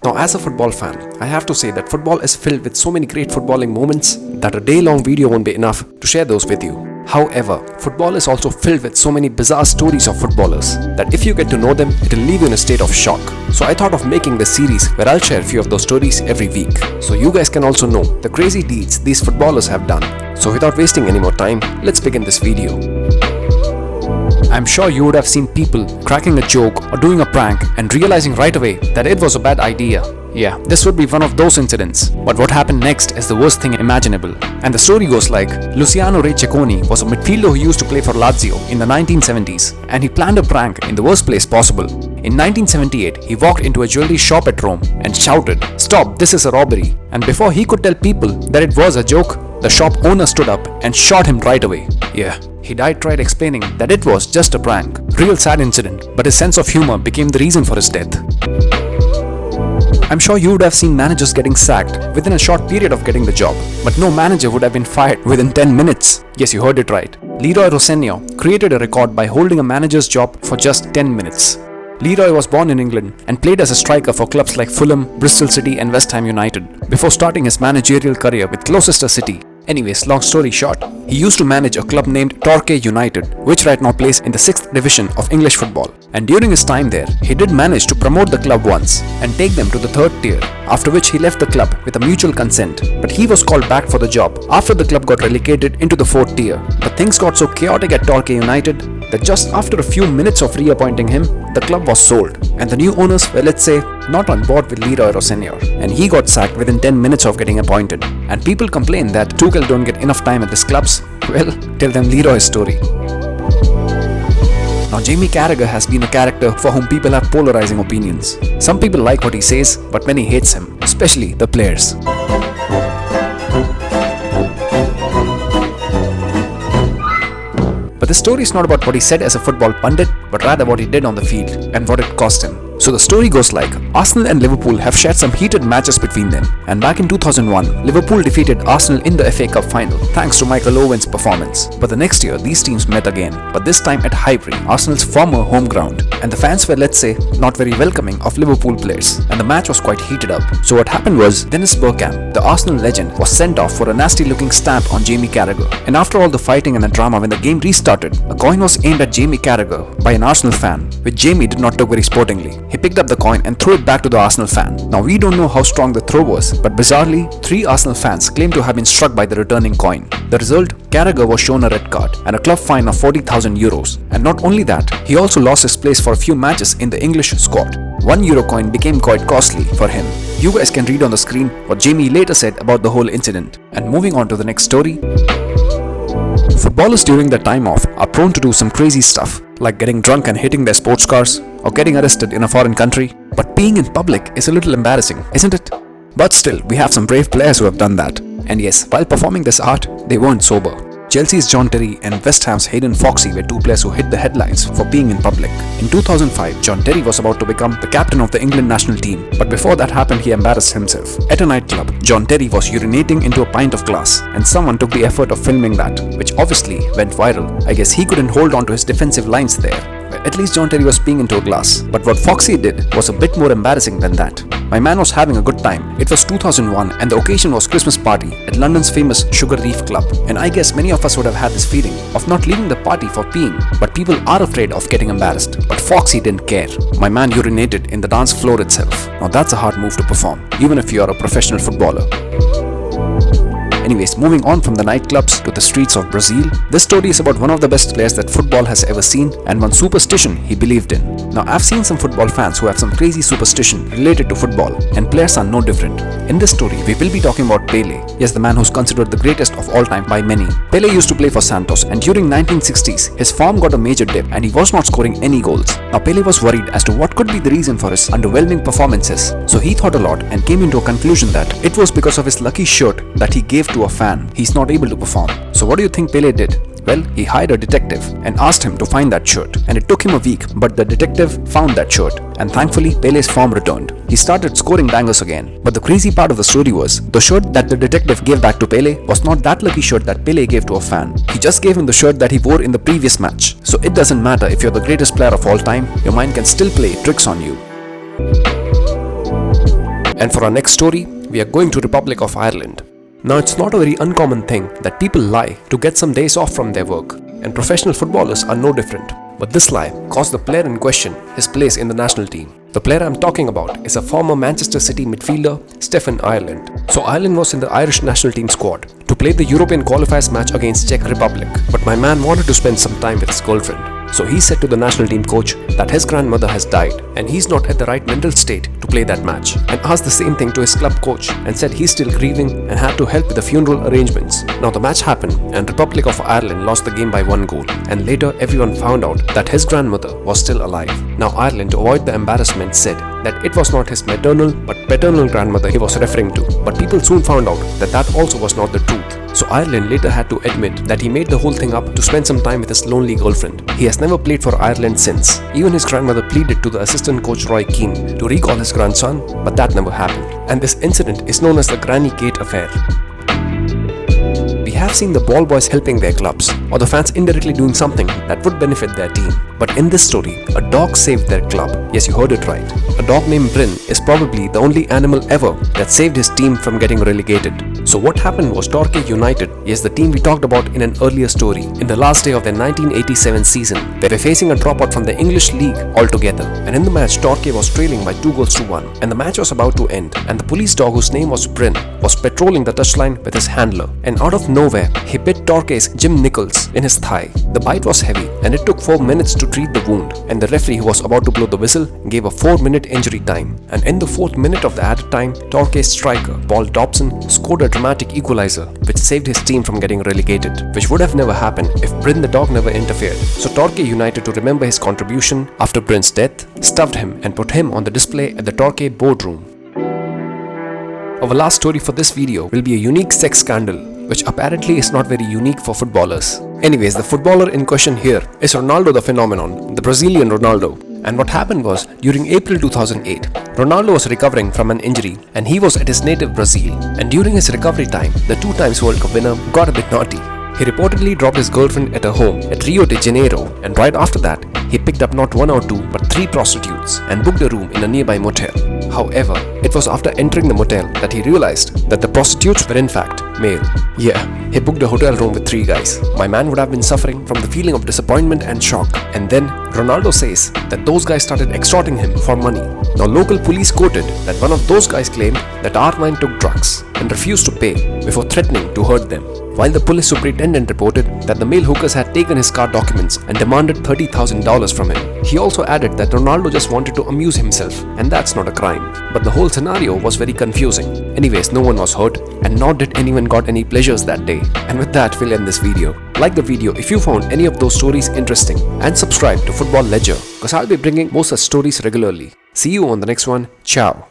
Now, as a football fan, I have to say that football is filled with so many great footballing moments that a day-long video won't be enough to share those with you. However, football is also filled with so many bizarre stories of footballers that if you get to know them, it will leave you in a state of shock. So I thought of making this series where I'll share a few of those stories every week, so you guys can also know the crazy deeds these footballers have done. So without wasting any more time, let's begin this video. I'm sure you would have seen people cracking a joke or doing a prank and realizing right away that it was a bad idea. Yeah, this would be one of those incidents. But what happened next is the worst thing imaginable. And the story goes like, Luciano Cecconi was a midfielder who used to play for Lazio in the 1970s, and he planned a prank in the worst place possible. In 1978, he walked into a jewellery shop at Rome and shouted, "Stop, this is a robbery." And before he could tell people that it was a joke, the shop owner stood up and shot him right away. Yeah, he tried explaining that it was just a prank. Real sad incident, but his sense of humor became the reason for his death. I'm sure you would have seen managers getting sacked within a short period of getting the job, but no manager would have been fired within 10 minutes. Yes, you heard it right. Leroy Rossegno created a record by holding a manager's job for just 10 minutes. Leroy was born in England and played as a striker for clubs like Fulham, Bristol City and West Ham United before starting his managerial career with Gloucester City. Anyways, long story short, he used to manage a club named Torquay United, which right now plays in the 6th division of English football. And during his time there, he did manage to promote the club once and take them to the 3rd tier, after which he left the club with a mutual consent. But he was called back for the job after the club got relegated into the 4th tier. But things got so chaotic at Torquay United that just after a few minutes of reappointing him, the club was sold. And the new owners were, let's say, not on board with Leroy Rossegno, and he got sacked within 10 minutes of getting appointed. And people complain that Tuchel don't get enough time at these clubs. Well, tell them Leroy's story. Now, Jamie Carragher has been a character for whom people have polarizing opinions. Some people like what he says, but many hates him, especially the players. But the story is not about what he said as a football pundit, but rather what he did on the field and what it cost him. So the story goes like, Arsenal and Liverpool have shared some heated matches between them, and back in 2001, Liverpool defeated Arsenal in the FA Cup final thanks to Michael Owen's performance. But the next year, these teams met again, but this time at Highbury, Arsenal's former home ground, and the fans were, let's say, not very welcoming of Liverpool players, and the match was quite heated up. So what happened was, Dennis Bergkamp, the Arsenal legend, was sent off for a nasty looking stamp on Jamie Carragher. And after all the fighting and the drama, when the game restarted, a coin was aimed at Jamie Carragher by an Arsenal fan, which Jamie did not take very sportingly. He picked up the coin and threw it back to the Arsenal fan. Now, we don't know how strong the throw was, but bizarrely, 3 Arsenal fans claim to have been struck by the returning coin. The result, Carragher was shown a red card and a club fine of 40,000 euros. And not only that, he also lost his place for a few matches in the English squad. €1 coin became quite costly for him. You guys can read on the screen what Jamie later said about the whole incident. And moving on to the next story. Footballers during their time off are prone to do some crazy stuff, like getting drunk and hitting their sports cars, or getting arrested in a foreign country. But being in public is a little embarrassing, isn't it? But still, we have some brave players who have done that. And yes, while performing this art, they weren't sober. Chelsea's John Terry and West Ham's Hayden Foxey were 2 players who hit the headlines for being in public. In 2005, John Terry was about to become the captain of the England national team, but before that happened, he embarrassed himself. At a nightclub, John Terry was urinating into a pint of glass, and someone took the effort of filming that, which obviously went viral. I guess he couldn't hold on to his defensive lines there. At least John Terry was peeing into a glass. But what Foxey did was a bit more embarrassing than that. My man was having a good time. It was 2001 and the occasion was Christmas party at London's famous Sugar Reef Club. And I guess many of us would have had this feeling of not leaving the party for peeing. But people are afraid of getting embarrassed. But Foxey didn't care. My man urinated in the dance floor itself. Now that's a hard move to perform, even if you are a professional footballer. Anyways, moving on from the nightclubs to the streets of Brazil, this story is about one of the best players that football has ever seen and one superstition he believed in. Now, I've seen some football fans who have some crazy superstition related to football, and players are no different. In this story, we will be talking about Pele. Yes, the man who's considered the greatest of all time by many. Pele used to play for Santos, and during 1960s, his form got a major dip and he was not scoring any goals. Now, Pele was worried as to what could be the reason for his underwhelming performances. So he thought a lot and came into a conclusion that it was because of his lucky shirt that he gave to a fan. He's not able to perform. So what do you think Pele did? Well, he hired a detective and asked him to find that shirt. And it took him a week, but the detective found that shirt. And thankfully, Pele's form returned. He started scoring bangers again. But the crazy part of the story was, the shirt that the detective gave back to Pele was not that lucky shirt that Pele gave to a fan. He just gave him the shirt that he wore in the previous match. So it doesn't matter if you're the greatest player of all time, your mind can still play tricks on you. And for our next story, we are going to Republic of Ireland. Now it's not a very uncommon thing that people lie to get some days off from their work, and professional footballers are no different. But this lie cost the player in question his place in the national team. The player I'm talking about is a former Manchester City midfielder, Stephen Ireland. So Ireland was in the Irish national team squad to play the European qualifiers match against Czech Republic. But my man wanted to spend some time with his girlfriend. So he said to the national team coach that his grandmother has died and he's not at the right mental state to play that match, and asked the same thing to his club coach and said he's still grieving and had to help with the funeral arrangements. Now the match happened and Republic of Ireland lost the game by 1 goal, and later everyone found out that his grandmother was still alive. Now Ireland, to avoid the embarrassment, said that it was not his maternal but paternal grandmother he was referring to, but people soon found out that that also was not the truth. So Ireland later had to admit that he made the whole thing up to spend some time with his lonely girlfriend. He has never played for Ireland since. Even his grandmother pleaded to the assistant coach Roy Keane to recall his grandson, but that never happened. And this incident is known as the Granny Gate affair. We have seen the ball boys helping their clubs, or the fans indirectly doing something that would benefit their team. But in this story, a dog saved their club. Yes, you heard it right. A dog named Bryn is probably the only animal ever that saved his team from getting relegated. So what happened was Torquay United, yes, the team we talked about in an earlier story, in the last day of their 1987 season, they were facing a dropout from the English League altogether. And in the match, Torquay was trailing by 2-1, and the match was about to end. And the police dog, whose name was Bryn, was patrolling the touchline with his handler. And out of nowhere, he bit Torquay's Jim Nichols in his thigh. The bite was heavy, and it took 4 minutes to treat the wound. And the referee, who was about to blow the whistle, gave a 4-minute injury time. And in the 4th minute of the added time, Torquay's striker, Paul Dobson, scored a dramatic equalizer, which saved his team from getting relegated, which would have never happened if Bryn the dog never interfered. So Torquay United, to remember his contribution after Bryn's death, stuffed him and put him on the display at the Torquay boardroom. Our last story for this video will be a unique sex scandal, which apparently is not very unique for footballers. Anyways, the footballer in question here is Ronaldo the phenomenon, the Brazilian Ronaldo. And what happened was, during April 2008, Ronaldo was recovering from an injury and he was at his native Brazil. And during his recovery time, the 2-times World Cup winner got a bit naughty. He reportedly dropped his girlfriend at her home at Rio de Janeiro, and right after that, he picked up not 1 or 2 but 3 prostitutes and booked a room in a nearby motel. However, it was after entering the motel that he realized that the prostitutes were in fact male. Yeah, he booked a hotel room with 3 guys. My man would have been suffering from the feeling of disappointment and shock. And then Ronaldo says that those guys started extorting him for money. Now local police quoted that one of those guys claimed that our man took drugs and refused to pay before threatening to hurt them, while the police superintendent reported that the male hookers had taken his car documents and demanded $30,000 from him. He also added that Ronaldo just wanted to amuse himself, and that's not a crime. But the whole scenario was very confusing. Anyways, no one was hurt, and nor did anyone got any pleasures that day. And with that, we'll end this video. Like the video if you found any of those stories interesting, and subscribe to Football Ledger, because I'll be bringing more such stories regularly. See you on the next one. Ciao.